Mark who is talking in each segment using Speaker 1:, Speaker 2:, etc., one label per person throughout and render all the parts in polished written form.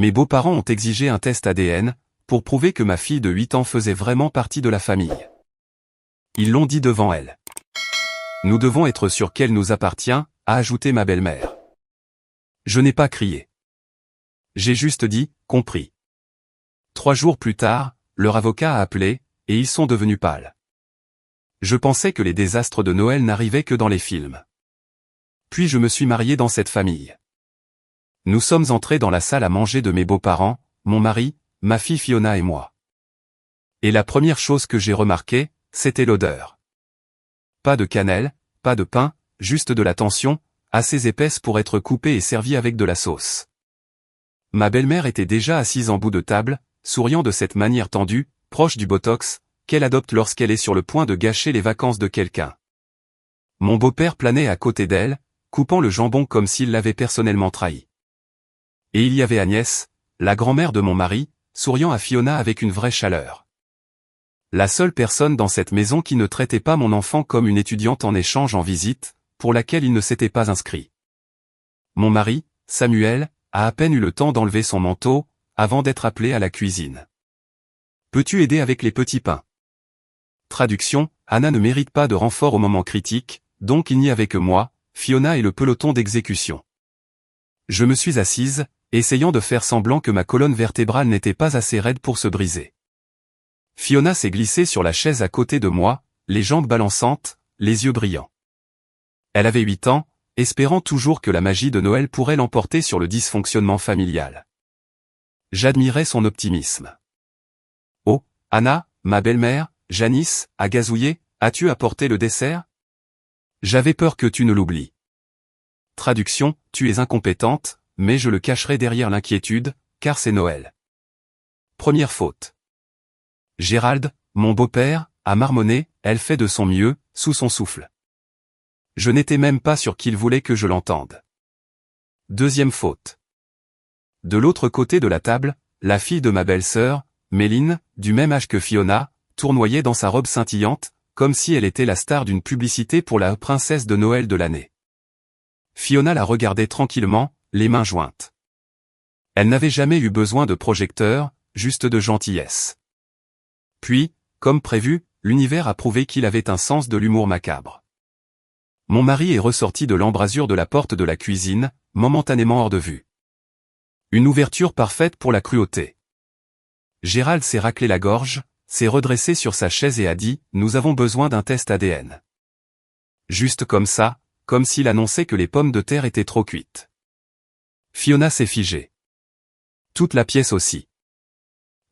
Speaker 1: Mes beaux-parents ont exigé un test ADN, pour prouver que ma fille de 8 ans faisait vraiment partie de la famille. Ils l'ont dit devant elle. Nous devons être sûrs qu'elle nous appartient, a ajouté ma belle-mère. Je n'ai pas crié. J'ai juste dit, compris. 3 jours plus tard, leur avocat a appelé, et ils sont devenus pâles. Je pensais que les désastres de Noël n'arrivaient que dans les films. Puis je me suis marié dans cette famille. Nous sommes entrés dans la salle à manger de mes beaux-parents, mon mari, ma fille Fiona et moi. Et la première chose que j'ai remarquée, c'était l'odeur. Pas de cannelle, pas de pain, juste de la tension, assez épaisse pour être coupée et servie avec de la sauce. Ma belle-mère était déjà assise en bout de table, souriant de cette manière tendue, proche du botox, qu'elle adopte lorsqu'elle est sur le point de gâcher les vacances de quelqu'un. Mon beau-père planait à côté d'elle, coupant le jambon comme s'il l'avait personnellement trahi. Et il y avait Agnès, la grand-mère de mon mari, souriant à Fiona avec une vraie chaleur. La seule personne dans cette maison qui ne traitait pas mon enfant comme une étudiante en échange en visite, pour laquelle il ne s'était pas inscrit. Mon mari, Samuel, a à peine eu le temps d'enlever son manteau, avant d'être appelé à la cuisine. Peux-tu aider avec les petits pains? Traduction, Anna ne mérite pas de renfort au moment critique, donc il n'y avait que moi, Fiona et le peloton d'exécution. Je me suis assise, essayant de faire semblant que ma colonne vertébrale n'était pas assez raide pour se briser. Fiona s'est glissée sur la chaise à côté de moi, les jambes balançantes, les yeux brillants. Elle avait 8 ans, espérant toujours que la magie de Noël pourrait l'emporter sur le dysfonctionnement familial. J'admirais son optimisme. Oh, Anna, ma belle-mère, Janice, a gazouillé, as-tu apporté le dessert? J'avais peur que tu ne l'oublies. Traduction, tu es incompétente, mais je le cacherai derrière l'inquiétude, car c'est Noël. Première faute. Gérald, mon beau-père, a marmonné, elle fait de son mieux, sous son souffle. Je n'étais même pas sûr qu'il voulait que je l'entende. Deuxième faute. De l'autre côté de la table, la fille de ma belle-sœur, Méline, du même âge que Fiona, tournoyait dans sa robe scintillante, comme si elle était la star d'une publicité pour la princesse de Noël de l'année. Fiona la regardait tranquillement, les mains jointes. Elle n'avait jamais eu besoin de projecteur, juste de gentillesse. Puis, comme prévu, l'univers a prouvé qu'il avait un sens de l'humour macabre. Mon mari est ressorti de l'embrasure de la porte de la cuisine, momentanément hors de vue. Une ouverture parfaite pour la cruauté. Gérald s'est raclé la gorge, s'est redressé sur sa chaise et a dit « Nous avons besoin d'un test ADN ». Juste comme ça, comme s'il annonçait que les pommes de terre étaient trop cuites. Fiona s'est figée. Toute la pièce aussi.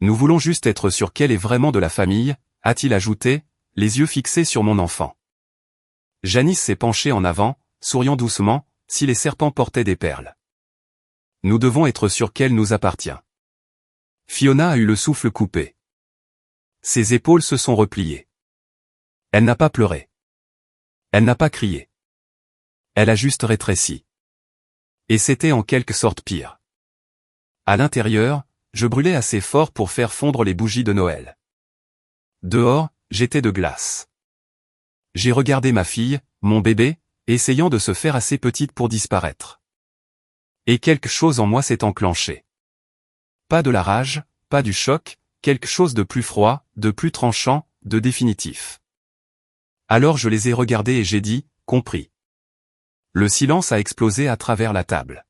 Speaker 1: Nous voulons juste être sûrs qu'elle est vraiment de la famille, a-t-il ajouté, les yeux fixés sur mon enfant. Janice s'est penchée en avant, souriant doucement, si les serpents portaient des perles. Nous devons être sûrs qu'elle nous appartient. Fiona a eu le souffle coupé. Ses épaules se sont repliées. Elle n'a pas pleuré. Elle n'a pas crié. Elle a juste rétréci. Et c'était en quelque sorte pire. À l'intérieur, je brûlais assez fort pour faire fondre les bougies de Noël. Dehors, j'étais de glace. J'ai regardé ma fille, mon bébé, essayant de se faire assez petite pour disparaître. Et quelque chose en moi s'est enclenché. Pas de la rage, pas du choc, quelque chose de plus froid, de plus tranchant, de définitif. Alors je les ai regardés et j'ai dit, compris. Le silence a explosé à travers la table.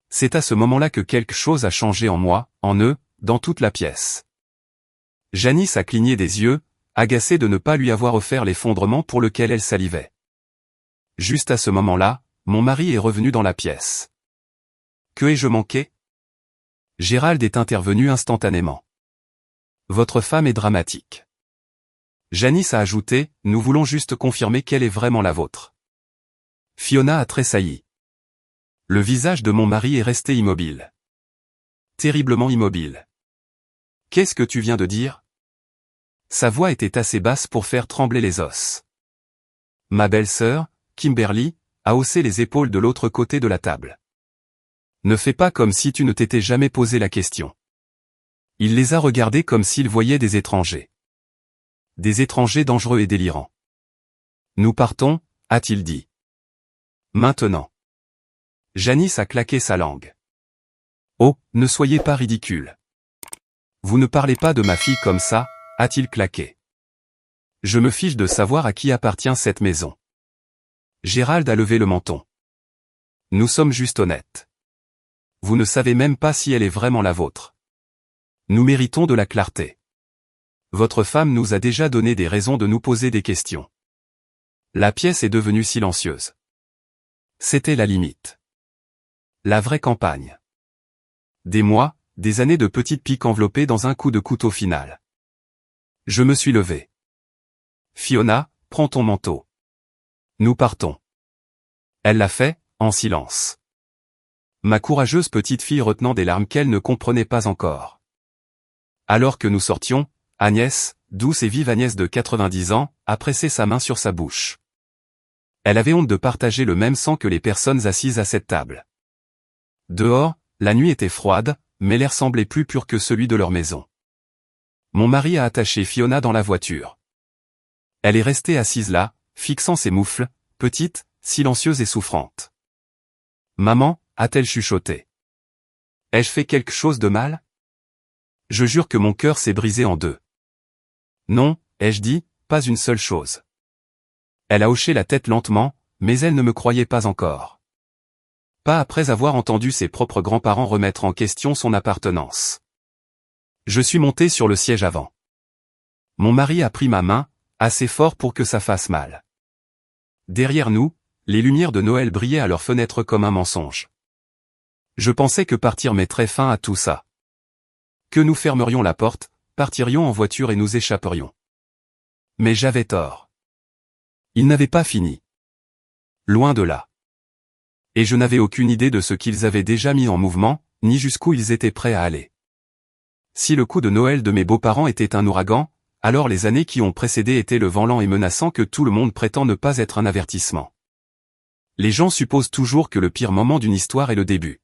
Speaker 1: C'est à ce moment-là que quelque chose a changé en moi, en eux, dans toute la pièce. Janice a cligné des yeux, agacée de ne pas lui avoir offert l'effondrement pour lequel elle salivait. Juste à ce moment-là, mon mari est revenu dans la pièce. Que ai-je manqué? Gérald est intervenu instantanément. Votre femme est dramatique. Janice a ajouté, nous voulons juste confirmer qu'elle est vraiment la vôtre. Fiona a tressailli. Le visage de mon mari est resté immobile. Terriblement immobile. Qu'est-ce que tu viens de dire? Sa voix était assez basse pour faire trembler les os. Ma belle-sœur, Kimberly, a haussé les épaules de l'autre côté de la table. Ne fais pas comme si tu ne t'étais jamais posé la question. Il les a regardés comme s'ils voyaient des étrangers. Des étrangers dangereux et délirants. Nous partons, a-t-il dit. Maintenant. Janice a claqué sa langue. Oh, ne soyez pas ridicule. Vous ne parlez pas de ma fille comme ça, a-t-il claqué. Je me fiche de savoir à qui appartient cette maison. Gérald a levé le menton. Nous sommes juste honnêtes. Vous ne savez même pas si elle est vraiment la vôtre. Nous méritons de la clarté. Votre femme nous a déjà donné des raisons de nous poser des questions. La pièce est devenue silencieuse. C'était la limite. La vraie campagne. Des mois, des années de petites piques enveloppées dans un coup de couteau final. Je me suis levé. Fiona, prends ton manteau. Nous partons. Elle l'a fait, en silence. Ma courageuse petite fille retenant des larmes qu'elle ne comprenait pas encore. Alors que nous sortions, Agnès, douce et vive Agnès de 90 ans, a pressé sa main sur sa bouche. Elle avait honte de partager le même sang que les personnes assises à cette table. Dehors, la nuit était froide, mais l'air semblait plus pur que celui de leur maison. Mon mari a attaché Fiona dans la voiture. Elle est restée assise là, fixant ses moufles, petite, silencieuse et souffrante. Maman, a-t-elle chuchoté. Ai-je fait quelque chose de mal? Je jure que mon cœur s'est brisé en deux. Non, ai-je dit, pas une seule chose. Elle a hoché la tête lentement, mais elle ne me croyait pas encore. Pas après avoir entendu ses propres grands-parents remettre en question son appartenance. Je suis monté sur le siège avant. Mon mari a pris ma main, assez fort pour que ça fasse mal. Derrière nous, les lumières de Noël brillaient à leurs fenêtres comme un mensonge. Je pensais que partir mettrait fin à tout ça. Que nous fermerions la porte, partirions en voiture et nous échapperions. Mais j'avais tort. Ils n'avaient pas fini. Loin de là. Et je n'avais aucune idée de ce qu'ils avaient déjà mis en mouvement, ni jusqu'où ils étaient prêts à aller. Si le coup de Noël de mes beaux-parents était un ouragan, alors les années qui ont précédé étaient le vent lent et menaçant que tout le monde prétend ne pas être un avertissement. Les gens supposent toujours que le pire moment d'une histoire est le début.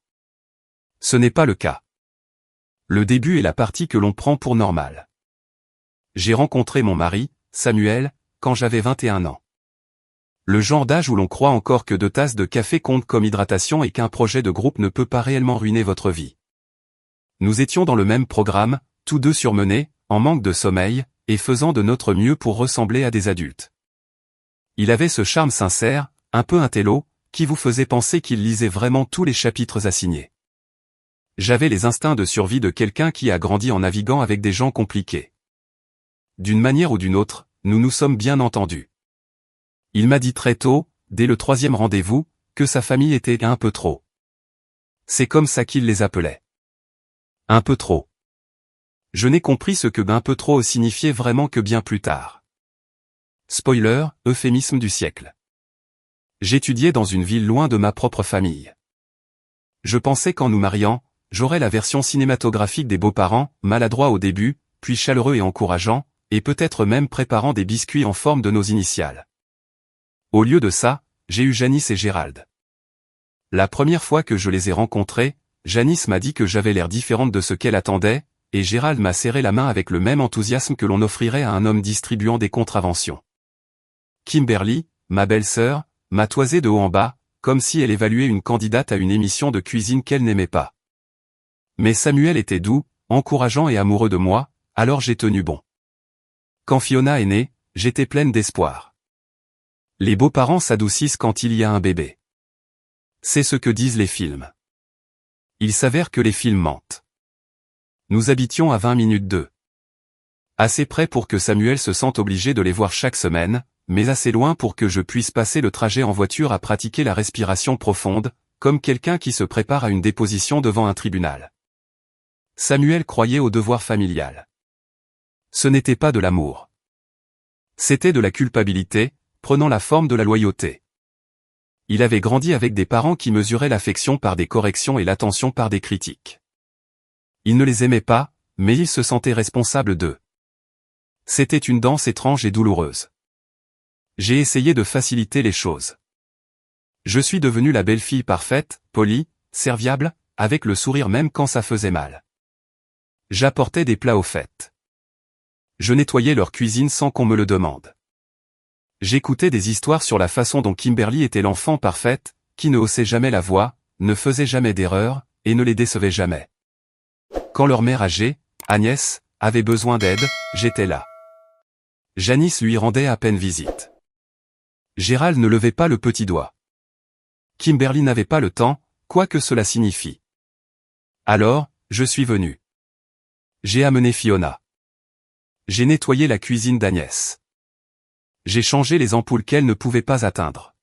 Speaker 1: Ce n'est pas le cas. Le début est la partie que l'on prend pour normale. J'ai rencontré mon mari, Samuel, quand j'avais 21 ans. Le genre d'âge où l'on croit encore que 2 tasses de café comptent comme hydratation et qu'un projet de groupe ne peut pas réellement ruiner votre vie. Nous étions dans le même programme, tous deux surmenés, en manque de sommeil, et faisant de notre mieux pour ressembler à des adultes. Il avait ce charme sincère, un peu intello, qui vous faisait penser qu'il lisait vraiment tous les chapitres assignés. J'avais les instincts de survie de quelqu'un qui a grandi en naviguant avec des gens compliqués. D'une manière ou d'une autre, nous nous sommes bien entendus. Il m'a dit très tôt, dès le 3e rendez-vous, que sa famille était un peu trop. C'est comme ça qu'il les appelait. Un peu trop. Je n'ai compris ce que un peu trop signifiait vraiment que bien plus tard. Spoiler, euphémisme du siècle. J'étudiais dans une ville loin de ma propre famille. Je pensais qu'en nous mariant, j'aurais la version cinématographique des beaux-parents, maladroits au début, puis chaleureux et encourageants, et peut-être même préparant des biscuits en forme de nos initiales. Au lieu de ça, j'ai eu Janice et Gérald. La première fois que je les ai rencontrés, Janice m'a dit que j'avais l'air différente de ce qu'elle attendait, et Gérald m'a serré la main avec le même enthousiasme que l'on offrirait à un homme distribuant des contraventions. Kimberly, ma belle-sœur, m'a toisé de haut en bas, comme si elle évaluait une candidate à une émission de cuisine qu'elle n'aimait pas. Mais Samuel était doux, encourageant et amoureux de moi, alors j'ai tenu bon. Quand Fiona est née, j'étais pleine d'espoir. Les beaux-parents s'adoucissent quand il y a un bébé. C'est ce que disent les films. Il s'avère que les films mentent. Nous habitions à 20 minutes d'eux. Assez près pour que Samuel se sente obligé de les voir chaque semaine, mais assez loin pour que je puisse passer le trajet en voiture à pratiquer la respiration profonde, comme quelqu'un qui se prépare à une déposition devant un tribunal. Samuel croyait au devoir familial. Ce n'était pas de l'amour. C'était de la culpabilité, prenant la forme de la loyauté. Il avait grandi avec des parents qui mesuraient l'affection par des corrections et l'attention par des critiques. Il ne les aimait pas, mais il se sentait responsable d'eux. C'était une danse étrange et douloureuse. J'ai essayé de faciliter les choses. Je suis devenue la belle-fille parfaite, polie, serviable, avec le sourire même quand ça faisait mal. J'apportais des plats aux fêtes. Je nettoyais leur cuisine sans qu'on me le demande. J'écoutais des histoires sur la façon dont Kimberly était l'enfant parfaite, qui ne haussait jamais la voix, ne faisait jamais d'erreur, et ne les décevait jamais. Quand leur mère âgée, Agnès, avait besoin d'aide, j'étais là. Janice lui rendait à peine visite. Gérald ne levait pas le petit doigt. Kimberly n'avait pas le temps, quoi que cela signifie. Alors, je suis venu. J'ai amené Fiona. J'ai nettoyé la cuisine d'Agnès. J'ai changé les ampoules qu'elle ne pouvait pas atteindre.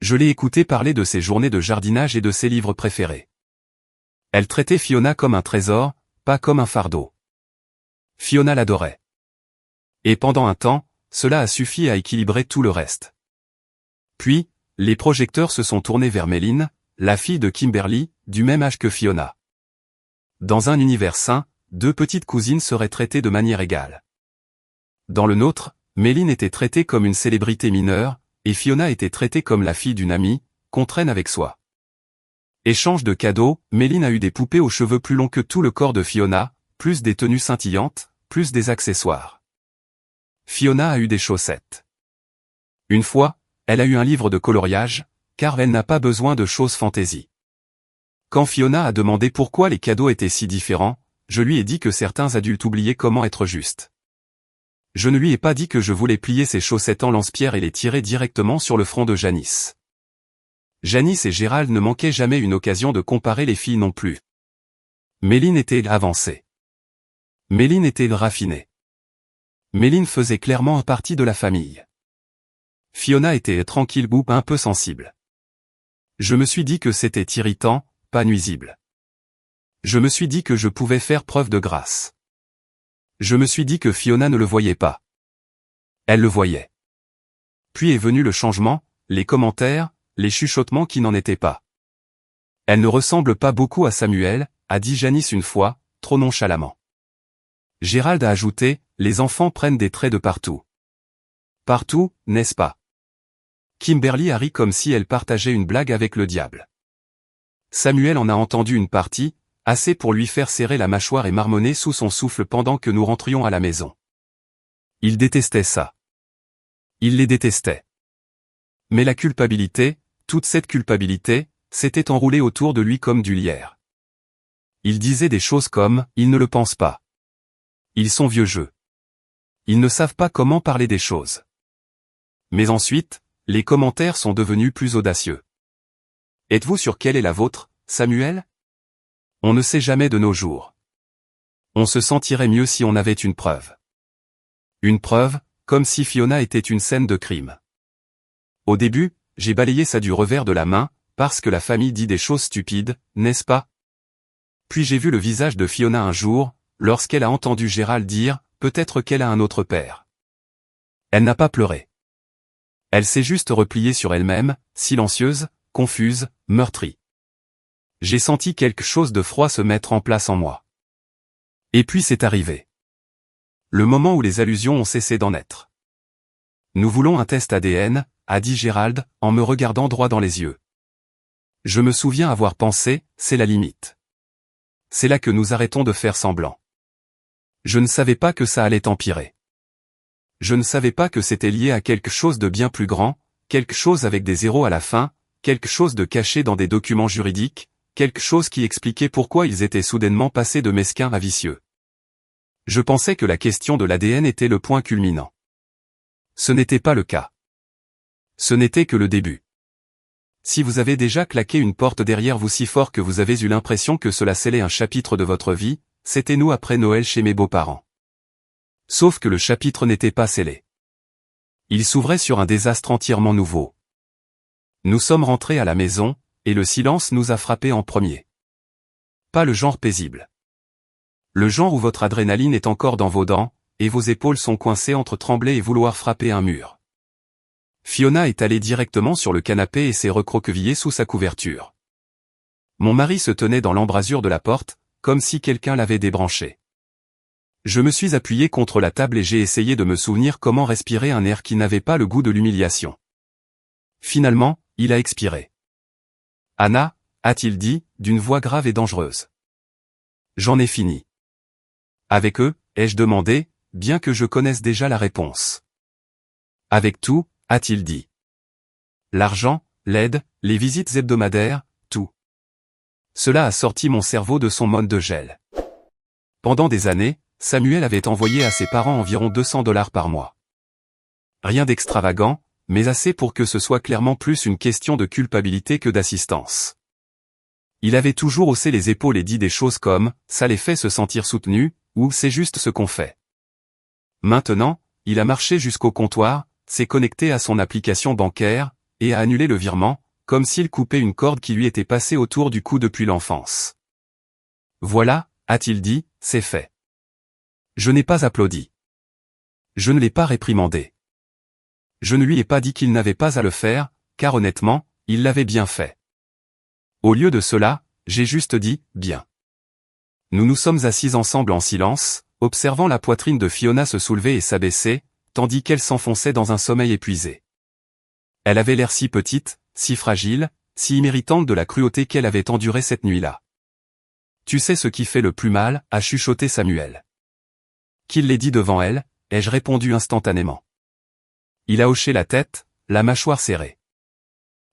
Speaker 1: Je l'ai écoutée parler de ses journées de jardinage et de ses livres préférés. Elle traitait Fiona comme un trésor, pas comme un fardeau. Fiona l'adorait. Et pendant un temps, cela a suffi à équilibrer tout le reste. Puis, les projecteurs se sont tournés vers Méline, la fille de Kimberly, du même âge que Fiona. Dans un univers sain, deux petites cousines seraient traitées de manière égale. Dans le nôtre, Méline était traitée comme une célébrité mineure, et Fiona était traitée comme la fille d'une amie, qu'on traîne avec soi. Échange de cadeaux, Méline a eu des poupées aux cheveux plus longs que tout le corps de Fiona, plus des tenues scintillantes, plus des accessoires. Fiona a eu des chaussettes. Une fois, elle a eu un livre de coloriage, car elle n'a pas besoin de choses fantaisie. Quand Fiona a demandé pourquoi les cadeaux étaient si différents, je lui ai dit que certains adultes oubliaient comment être justes. Je ne lui ai pas dit que je voulais plier ses chaussettes en lance-pierre et les tirer directement sur le front de Janice. Janice et Gérald ne manquaient jamais une occasion de comparer les filles non plus. Méline était avancée. Méline était raffinée. Méline faisait clairement partie de la famille. Fiona était tranquille ou un peu sensible. Je me suis dit que c'était irritant, pas nuisible. Je me suis dit que je pouvais faire preuve de grâce. Je me suis dit que Fiona ne le voyait pas. Elle le voyait. Puis est venu le changement, les commentaires, les chuchotements qui n'en étaient pas. Elle ne ressemble pas beaucoup à Samuel, a dit Janice une fois, trop nonchalamment. Gérald a ajouté, les enfants prennent des traits de partout. Partout, n'est-ce pas? Kimberly a ri comme si elle partageait une blague avec le diable. Samuel en a entendu une partie, assez pour lui faire serrer la mâchoire et marmonner sous son souffle pendant que nous rentrions à la maison. Il détestait ça. Il les détestait. Mais la culpabilité, toute cette culpabilité, s'était enroulée autour de lui comme du lierre. Il disait des choses comme « ils ne le pensent pas ». Ils sont vieux jeux. Ils ne savent pas comment parler des choses. Mais ensuite, les commentaires sont devenus plus audacieux. Êtes-vous sûr quelle est la vôtre, Samuel? On ne sait jamais de nos jours. On se sentirait mieux si on avait une preuve. Une preuve, comme si Fiona était une scène de crime. Au début, j'ai balayé ça du revers de la main, parce que la famille dit des choses stupides, n'est-ce pas? Puis j'ai vu le visage de Fiona un jour, lorsqu'elle a entendu Gérald dire, peut-être qu'elle a un autre père. Elle n'a pas pleuré. Elle s'est juste repliée sur elle-même, silencieuse, confuse, meurtrie. J'ai senti quelque chose de froid se mettre en place en moi. Et puis c'est arrivé. Le moment où les allusions ont cessé d'en être. Nous voulons un test ADN, a dit Gérald, en me regardant droit dans les yeux. Je me souviens avoir pensé, c'est la limite. C'est là que nous arrêtons de faire semblant. Je ne savais pas que ça allait empirer. Je ne savais pas que c'était lié à quelque chose de bien plus grand, quelque chose avec des zéros à la fin, quelque chose de caché dans des documents juridiques, quelque chose qui expliquait pourquoi ils étaient soudainement passés de mesquins à vicieux. Je pensais que la question de l'ADN était le point culminant. Ce n'était pas le cas. Ce n'était que le début. Si vous avez déjà claqué une porte derrière vous si fort que vous avez eu l'impression que cela scellait un chapitre de votre vie, c'était nous après Noël chez mes beaux-parents. Sauf que le chapitre n'était pas scellé. Il s'ouvrait sur un désastre entièrement nouveau. Nous sommes rentrés à la maison, et le silence nous a frappés en premier. Pas le genre paisible. Le genre où votre adrénaline est encore dans vos dents, et vos épaules sont coincées entre trembler et vouloir frapper un mur. Fiona est allée directement sur le canapé et s'est recroquevillée sous sa couverture. Mon mari se tenait dans l'embrasure de la porte, comme si quelqu'un l'avait débranché. Je me suis appuyé contre la table et j'ai essayé de me souvenir comment respirer un air qui n'avait pas le goût de l'humiliation. Finalement, il a expiré. « Anna » a-t-il dit, d'une voix grave et dangereuse. « J'en ai fini. » Avec eux, ai-je demandé, bien que je connaisse déjà la réponse. « Avec tout » a-t-il dit. « L'argent, l'aide, les visites hebdomadaires, tout. » Cela a sorti mon cerveau de son mode de gel. Pendant des années, Samuel avait envoyé à ses parents environ $200 par mois. Rien d'extravagant, mais assez pour que ce soit clairement plus une question de culpabilité que d'assistance. Il avait toujours haussé les épaules et dit des choses comme « ça les fait se sentir soutenus » ou « c'est juste ce qu'on fait ». Maintenant, il a marché jusqu'au comptoir, s'est connecté à son application bancaire, et a annulé le virement, comme s'il coupait une corde qui lui était passée autour du cou depuis l'enfance. Voilà, a-t-il dit, c'est fait. Je n'ai pas applaudi. Je ne l'ai pas réprimandé. Je ne lui ai pas dit qu'il n'avait pas à le faire, car honnêtement, il l'avait bien fait. Au lieu de cela, j'ai juste dit, bien. Nous nous sommes assis ensemble en silence, observant la poitrine de Fiona se soulever et s'abaisser, tandis qu'elle s'enfonçait dans un sommeil épuisé. Elle avait l'air si petite, si fragile, si imméritante de la cruauté qu'elle avait endurée cette nuit-là. Tu sais ce qui fait le plus mal, a chuchoté Samuel. Qu'il l'ait dit devant elle, ai-je répondu instantanément. Il a hoché la tête, la mâchoire serrée.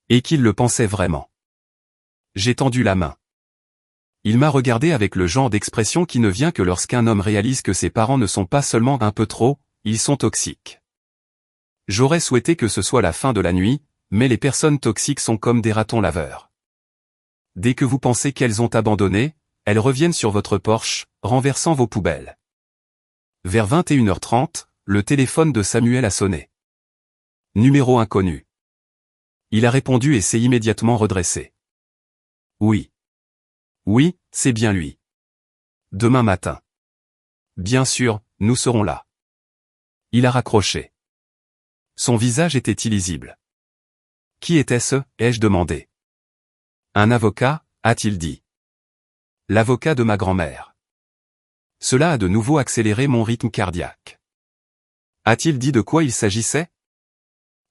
Speaker 1: Et qu'il le pensait vraiment. J'ai tendu la main. Il m'a regardé avec le genre d'expression qui ne vient que lorsqu'un homme réalise que ses parents ne sont pas seulement un peu trop, ils sont toxiques. J'aurais souhaité que ce soit la fin de la nuit, mais les personnes toxiques sont comme des ratons laveurs. Dès que vous pensez qu'elles ont abandonné, elles reviennent sur votre porche, renversant vos poubelles. Vers 21h30, le téléphone de Samuel a sonné. Numéro inconnu. Il a répondu et s'est immédiatement redressé. Oui. Oui, c'est bien lui. Demain matin. Bien sûr, nous serons là. Il a raccroché. Son visage était illisible. Qui était-ce, ai-je demandé. Un avocat, a-t-il dit. L'avocat de ma grand-mère. Cela a de nouveau accéléré mon rythme cardiaque. A-t-il dit de quoi il s'agissait?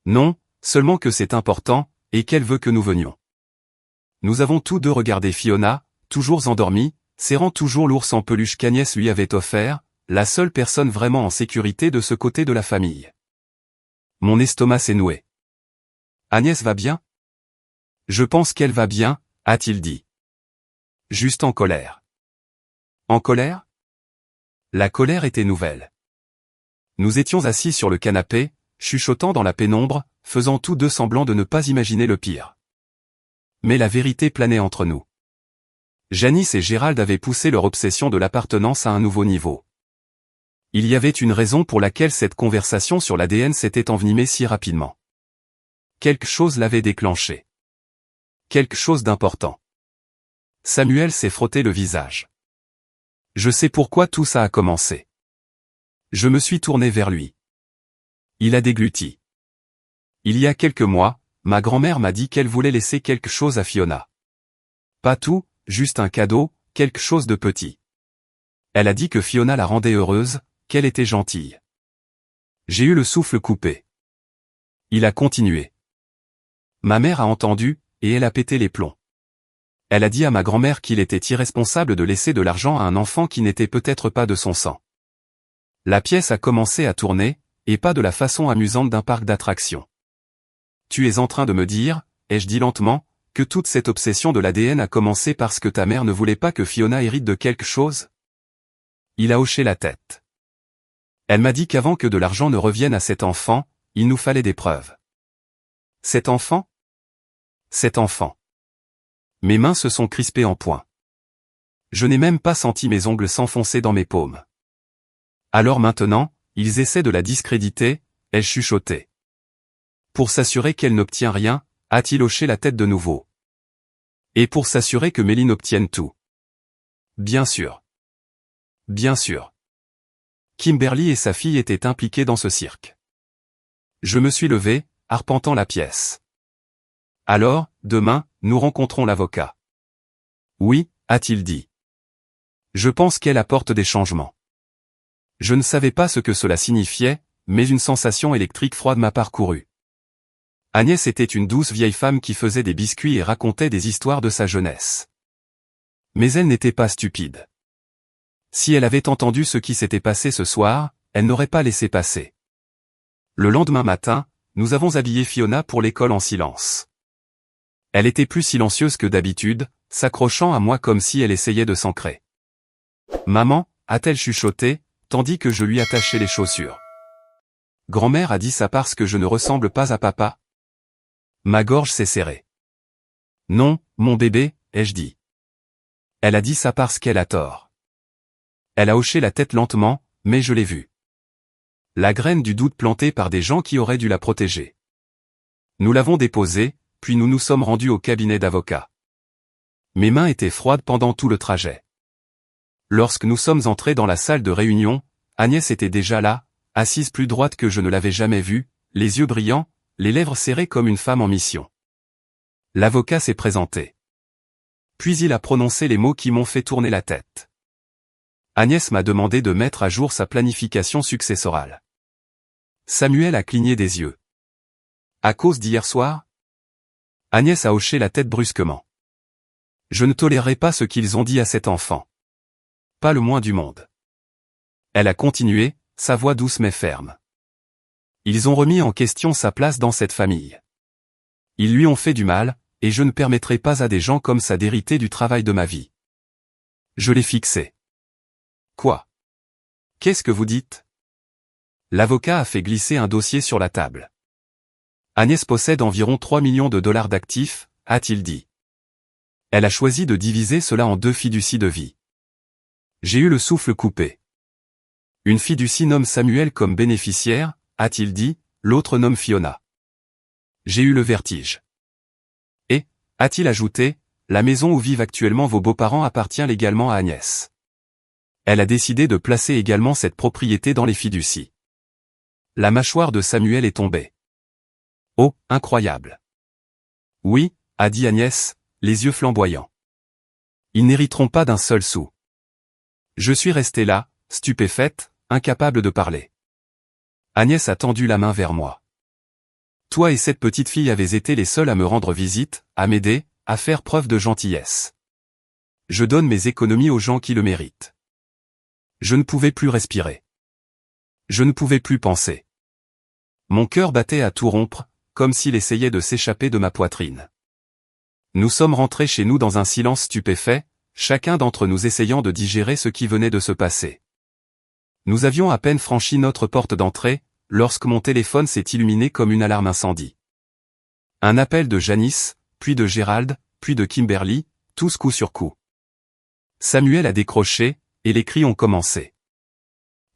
Speaker 1: Non, seulement que c'est important, et qu'elle veut que nous venions. Nous avons tous deux regardé Fiona, toujours endormie, serrant toujours l'ours en peluche qu'Agnès lui avait offert, la seule personne vraiment en sécurité de ce côté de la famille. Mon estomac s'est noué. Agnès va bien? Je pense qu'elle va bien, a-t-il dit. Juste en colère. En colère? La colère était nouvelle. Nous étions assis sur le canapé, chuchotant dans la pénombre, faisant tous deux semblant de ne pas imaginer le pire. Mais la vérité planait entre nous. Janice et Gérald avaient poussé leur obsession de l'appartenance à un nouveau niveau. Il y avait une raison pour laquelle cette conversation sur l'ADN s'était envenimée si rapidement. Quelque chose l'avait déclenché. Quelque chose d'important. Samuel s'est frotté le visage. Je sais pourquoi tout ça a commencé. Je me suis tourné vers lui. Il a dégluti. Il y a quelques mois, ma grand-mère m'a dit qu'elle voulait laisser quelque chose à Fiona. Pas tout, juste un cadeau, quelque chose de petit. Elle a dit que Fiona la rendait heureuse, qu'elle était gentille. J'ai eu le souffle coupé. Il a continué. Ma mère a entendu, et elle a pété les plombs. Elle a dit à ma grand-mère qu'il était irresponsable de laisser de l'argent à un enfant qui n'était peut-être pas de son sang. La pièce a commencé à tourner, et pas de la façon amusante d'un parc d'attractions. Tu es en train de me dire, ai-je dit lentement, que toute cette obsession de l'ADN a commencé parce que ta mère ne voulait pas que Fiona hérite de quelque chose? Il a hoché la tête. Elle m'a dit qu'avant que de l'argent ne revienne à cet enfant, il nous fallait des preuves. Cet enfant? Cet enfant. Mes mains se sont crispées en poing. Je n'ai même pas senti mes ongles s'enfoncer dans mes paumes. Alors maintenant, ils essaient de la discréditer, elle chuchotait. Pour s'assurer qu'elle n'obtient rien, a-t-il hoché la tête de nouveau. Et pour s'assurer que Méline obtienne tout. Bien sûr. Bien sûr. Kimberly et sa fille étaient impliquées dans ce cirque. Je me suis levé, arpentant la pièce. Alors, demain, nous rencontrons l'avocat. Oui, a-t-il dit. Je pense qu'elle apporte des changements. Je ne savais pas ce que cela signifiait, mais une sensation électrique froide m'a parcouru. Agnès était une douce vieille femme qui faisait des biscuits et racontait des histoires de sa jeunesse. Mais elle n'était pas stupide. Si elle avait entendu ce qui s'était passé ce soir, elle n'aurait pas laissé passer. Le lendemain matin, nous avons habillé Fiona pour l'école en silence. Elle était plus silencieuse que d'habitude, s'accrochant à moi comme si elle essayait de s'ancrer. Maman, a-t-elle chuchoté, tandis que je lui attachais les chaussures. Grand-mère a dit ça parce que je ne ressemble pas à papa? Ma gorge s'est serrée. Non, mon bébé, ai-je dit. Elle a dit ça parce qu'elle a tort. Elle a hoché la tête lentement, mais je l'ai vue. La graine du doute plantée par des gens qui auraient dû la protéger. Nous l'avons déposée, puis nous nous sommes rendus au cabinet d'avocat. Mes mains étaient froides pendant tout le trajet. Lorsque nous sommes entrés dans la salle de réunion, Agnès était déjà là, assise plus droite que je ne l'avais jamais vue, les yeux brillants, les lèvres serrées comme une femme en mission. L'avocat s'est présenté. Puis il a prononcé les mots qui m'ont fait tourner la tête. Agnès m'a demandé de mettre à jour sa planification successorale. Samuel a cligné des yeux. À cause d'hier soir? Agnès a hoché la tête brusquement. Je ne tolérerai pas ce qu'ils ont dit à cet enfant. Pas le moins du monde. Elle a continué, sa voix douce mais ferme. Ils ont remis en question sa place dans cette famille. Ils lui ont fait du mal, et je ne permettrai pas à des gens comme ça d'hériter du travail de ma vie. Je l'ai fixé. Quoi? Qu'est-ce que vous dites? L'avocat a fait glisser un dossier sur la table. Agnès possède environ 3 millions de dollars d'actifs, a-t-il dit. Elle a choisi de diviser cela en 2 fiducies de vie. J'ai eu le souffle coupé. Une fiducie nomme Samuel comme bénéficiaire, a-t-il dit, l'autre nomme Fiona. J'ai eu le vertige. Et, a-t-il ajouté, la maison où vivent actuellement vos beaux-parents appartient légalement à Agnès. Elle a décidé de placer également cette propriété dans les fiducies. La mâchoire de Samuel est tombée. Oh, incroyable. Oui, a dit Agnès, les yeux flamboyants. Ils n'hériteront pas d'un seul sou. Je suis restée là, stupéfaite, incapable de parler. Agnès a tendu la main vers moi. Toi et cette petite fille avez été les seuls à me rendre visite, à m'aider, à faire preuve de gentillesse. Je donne mes économies aux gens qui le méritent. Je ne pouvais plus respirer. Je ne pouvais plus penser. Mon cœur battait à tout rompre, comme s'il essayait de s'échapper de ma poitrine. Nous sommes rentrés chez nous dans un silence stupéfait, chacun d'entre nous essayant de digérer ce qui venait de se passer. Nous avions à peine franchi notre porte d'entrée, lorsque mon téléphone s'est illuminé comme une alarme incendie. Un appel de Janice, puis de Gérald, puis de Kimberly, tous coup sur coup. Samuel a décroché, et les cris ont commencé.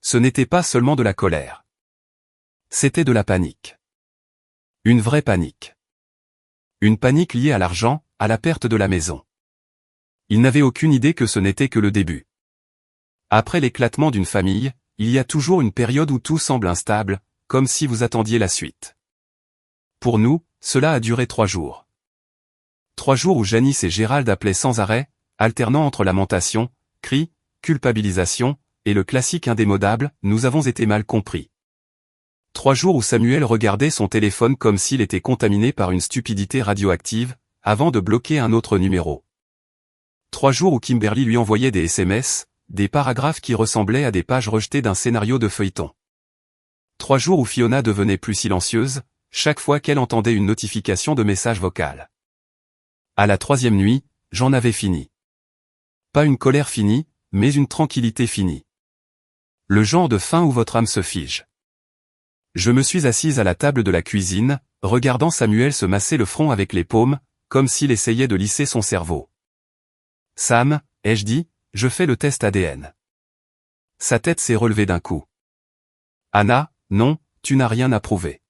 Speaker 1: Ce n'était pas seulement de la colère. C'était de la panique. Une vraie panique. Une panique liée à l'argent, à la perte de la maison. Il n'avait aucune idée que ce n'était que le début. Après l'éclatement d'une famille, il y a toujours une période où tout semble instable, comme si vous attendiez la suite. Pour nous, cela a duré 3 jours. 3 jours où Janice et Gérald appelaient sans arrêt, alternant entre lamentation, cris, culpabilisation, et le classique indémodable « nous avons été mal compris ». 3 jours où Samuel regardait son téléphone comme s'il était contaminé par une stupidité radioactive, avant de bloquer un autre numéro. 3 jours où Kimberly lui envoyait des SMS, des paragraphes qui ressemblaient à des pages rejetées d'un scénario de feuilleton. 3 jours où Fiona devenait plus silencieuse, chaque fois qu'elle entendait une notification de message vocal. À la 3e nuit, j'en avais fini. Pas une colère finie, mais une tranquillité finie. Le genre de fin où votre âme se fige. Je me suis assise à la table de la cuisine, regardant Samuel se masser le front avec les paumes, comme s'il essayait de lisser son cerveau. Sam, ai-je dit, je fais le test ADN. Sa tête s'est relevée d'un coup. Anna, non, tu n'as rien à prouver.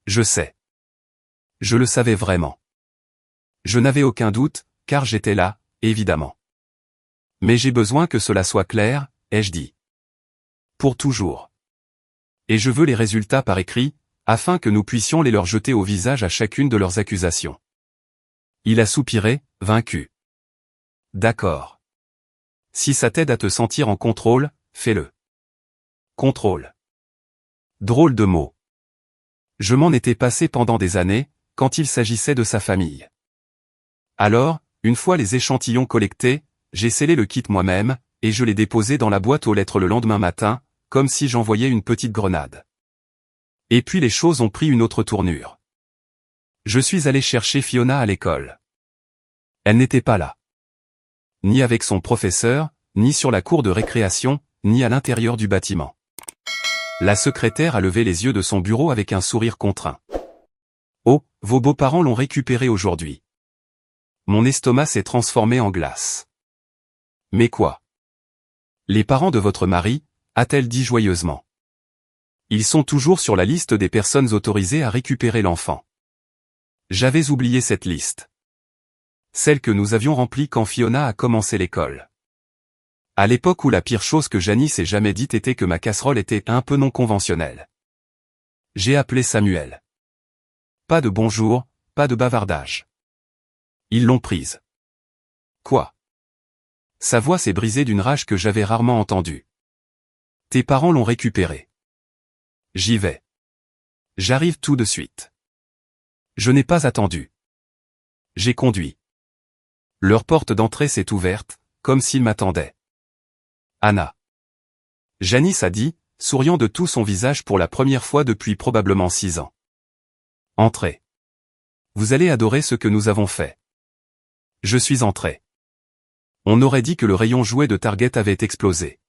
Speaker 1: Je sais. Je le savais vraiment. Je n'avais aucun doute, car j'étais là, évidemment. Mais j'ai besoin que cela soit clair, ai-je dit. Pour toujours. Et je veux les résultats par écrit, afin que nous puissions les leur jeter au visage à chacune de leurs accusations. Il a soupiré, vaincu. D'accord. Si ça t'aide à te sentir en contrôle, fais-le. Contrôle. Drôle de mot. Je m'en étais passé pendant des années, quand il s'agissait de sa famille. Alors, une fois les échantillons collectés, j'ai scellé le kit moi-même, et je l'ai déposé dans la boîte aux lettres le lendemain matin, comme si j'envoyais une petite grenade. Et puis les choses ont pris une autre tournure. Je suis allé chercher Fiona à l'école. Elle n'était pas là. Ni avec son professeur, ni sur la cour de récréation, ni à l'intérieur du bâtiment. La secrétaire a levé les yeux de son bureau avec un sourire contraint. Oh, vos beaux-parents l'ont récupéré aujourd'hui. Mon estomac s'est transformé en glace. Mais quoi? Les parents de votre mari, a-t-elle dit joyeusement. Ils sont toujours sur la liste des personnes autorisées à récupérer l'enfant. J'avais oublié cette liste. Celle que nous avions remplie quand Fiona a commencé l'école. À l'époque où la pire chose que Janice ait jamais dite était que ma casserole était un peu non conventionnelle. J'ai appelé Samuel. Pas de bonjour, pas de bavardage. Ils l'ont prise. Quoi? Sa voix s'est brisée d'une rage que j'avais rarement entendue. Tes parents l'ont récupérée. J'y vais. J'arrive tout de suite. Je n'ai pas attendu. J'ai conduit. Leur porte d'entrée s'est ouverte, comme s'ils m'attendaient. Anna. Janice a dit, souriant de tout son visage pour la première fois depuis probablement 6 ans. Entrez. Vous allez adorer ce que nous avons fait. Je suis entré. On aurait dit que le rayon jouet de Target avait explosé.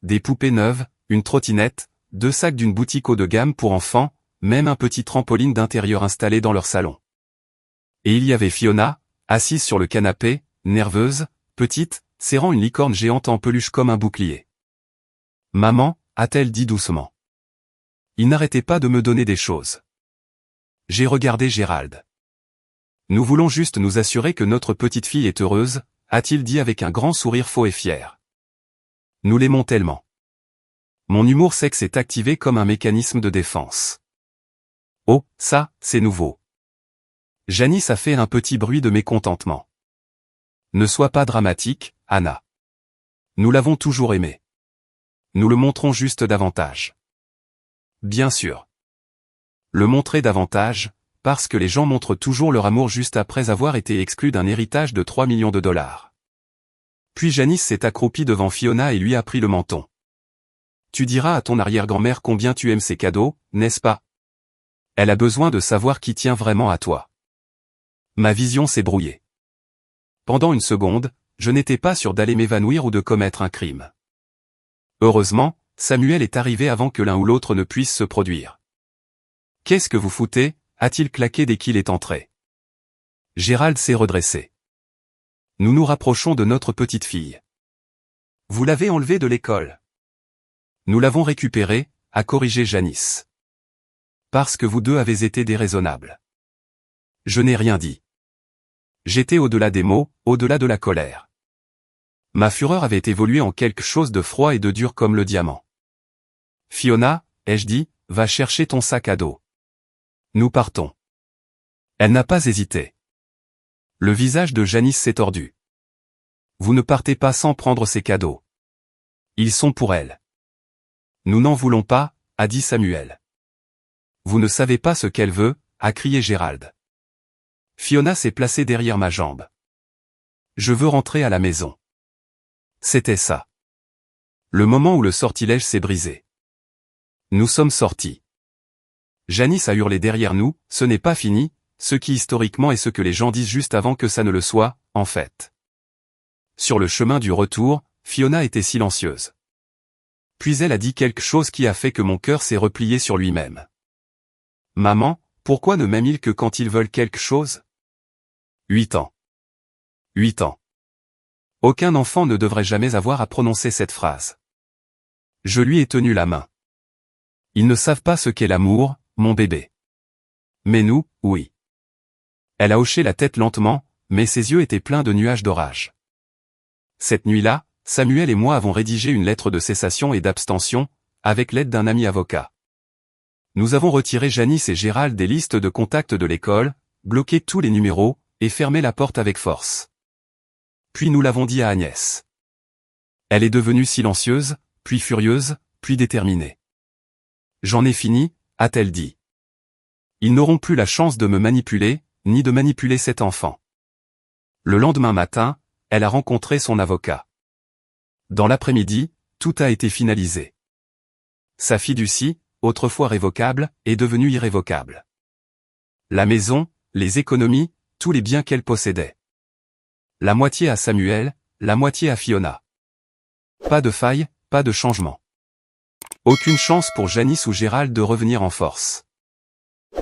Speaker 1: Des poupées neuves, une trottinette, 2 sacs d'une boutique haut de gamme pour enfants, même un petit trampoline d'intérieur installé dans leur salon. Et il y avait Fiona, assise sur le canapé, nerveuse, petite, serrant une licorne géante en peluche comme un bouclier. Maman, a-t-elle dit doucement. Il n'arrêtait pas de me donner des choses. J'ai regardé Gérald. Nous voulons juste nous assurer que notre petite fille est heureuse, a-t-il dit avec un grand sourire faux et fier. Nous l'aimons tellement. Mon humour sexe est activé comme un mécanisme de défense. Oh, ça, c'est nouveau. Janice a fait un petit bruit de mécontentement. Ne sois pas dramatique, Anna. Nous l'avons toujours aimé. Nous le montrons juste davantage. Bien sûr. Le montrer davantage, parce que les gens montrent toujours leur amour juste après avoir été exclus d'un héritage de 3 millions de dollars. Puis Janice s'est accroupie devant Fiona et lui a pris le menton. Tu diras à ton arrière-grand-mère combien tu aimes ses cadeaux, n'est-ce pas? Elle a besoin de savoir qui tient vraiment à toi. Ma vision s'est brouillée. Pendant une seconde, je n'étais pas sûr d'aller m'évanouir ou de commettre un crime. Heureusement, Samuel est arrivé avant que l'un ou l'autre ne puisse se produire. Qu'est-ce que vous foutez? A-t-il claqué dès qu'il est entré. Gérald s'est redressé. Nous nous rapprochons de notre petite fille. Vous l'avez enlevée de l'école. Nous l'avons récupérée, a corrigé Janice. Parce que vous deux avez été déraisonnables. Je n'ai rien dit. J'étais au-delà des mots, au-delà de la colère. Ma fureur avait évolué en quelque chose de froid et de dur comme le diamant. Fiona, ai-je dit, va chercher ton sac à dos. Nous partons. Elle n'a pas hésité. Le visage de Janice s'est tordu. Vous ne partez pas sans prendre ces cadeaux. Ils sont pour elle. Nous n'en voulons pas, a dit Samuel. Vous ne savez pas ce qu'elle veut, a crié Gérald. Fiona s'est placée derrière ma jambe. Je veux rentrer à la maison. C'était ça. Le moment où le sortilège s'est brisé. Nous sommes sortis. Janice a hurlé derrière nous, ce n'est pas fini, ce qui historiquement est ce que les gens disent juste avant que ça ne le soit, en fait. Sur le chemin du retour, Fiona était silencieuse. Puis elle a dit quelque chose qui a fait que mon cœur s'est replié sur lui-même. Maman, pourquoi ne m'aiment-ils que quand ils veulent quelque chose? 8 ans. 8 ans. Aucun enfant ne devrait jamais avoir à prononcer cette phrase. Je lui ai tenu la main. Ils ne savent pas ce qu'est l'amour, mon bébé. Mais nous, oui. Elle a hoché la tête lentement, mais ses yeux étaient pleins de nuages d'orage. Cette nuit-là, Samuel et moi avons rédigé une lettre de cessation et d'abstention, avec l'aide d'un ami avocat. Nous avons retiré Janice et Gérald des listes de contacts de l'école, bloqué tous les numéros, et fermé la porte avec force. Puis nous l'avons dit à Agnès. Elle est devenue silencieuse, puis furieuse, puis déterminée. J'en ai fini, a-t-elle dit. Ils n'auront plus la chance de me manipuler, ni de manipuler cet enfant. Le lendemain matin, elle a rencontré son avocat. Dans l'après-midi, tout a été finalisé. Sa fiducie, autrefois révocable, est devenue irrévocable. La maison, les économies, tous les biens qu'elle possédait. La moitié à Samuel, la moitié à Fiona. Pas de faille, pas de changement. Aucune chance pour Janice ou Gérald de revenir en force.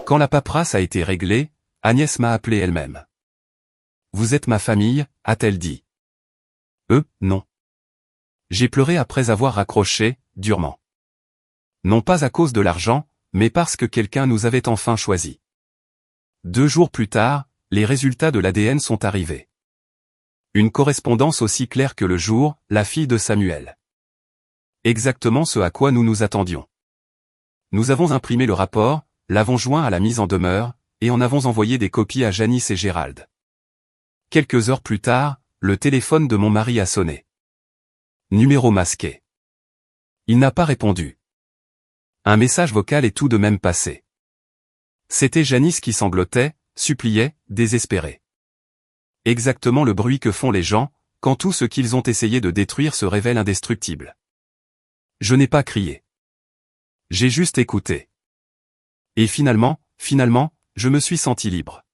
Speaker 1: Quand la paperasse a été réglée, Agnès m'a appelé elle-même. « Vous êtes ma famille », a-t-elle dit. Non. J'ai pleuré après avoir raccroché, durement. Non pas à cause de l'argent, mais parce que quelqu'un nous avait enfin choisis. 2 jours plus tard, les résultats de l'ADN sont arrivés. Une correspondance aussi claire que le jour, la fille de Samuel. Exactement ce à quoi nous nous attendions. Nous avons imprimé le rapport, l'avons joint à la mise en demeure, et en avons envoyé des copies à Janice et Gérald. Quelques heures plus tard, le téléphone de mon mari a sonné. Numéro masqué. Il n'a pas répondu. Un message vocal est tout de même passé. C'était Janice qui sanglotait, suppliait, désespérée. Exactement le bruit que font les gens, quand tout ce qu'ils ont essayé de détruire se révèle indestructible. Je n'ai pas crié. J'ai juste écouté. Et finalement, je me suis senti libre.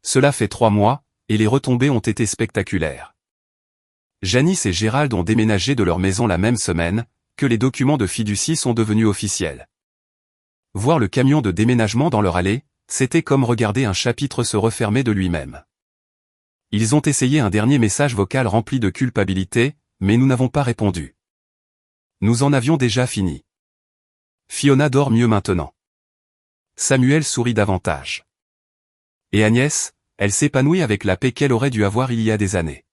Speaker 1: Cela fait 3 mois, et les retombées ont été spectaculaires. Janice et Gérald ont déménagé de leur maison la même semaine, que les documents de fiducie sont devenus officiels. Voir le camion de déménagement dans leur allée, c'était comme regarder un chapitre se refermer de lui-même. Ils ont essayé un dernier message vocal rempli de culpabilité, mais nous n'avons pas répondu. Nous en avions déjà fini. Fiona dort mieux maintenant. Samuel sourit davantage. Et Agnès, elle s'épanouit avec la paix qu'elle aurait dû avoir il y a des années.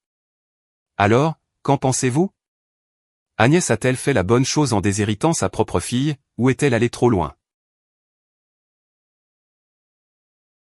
Speaker 1: Alors, qu'en pensez-vous? Agnès a-t-elle fait la bonne chose en déshéritant sa propre fille, ou est-elle allée trop loin?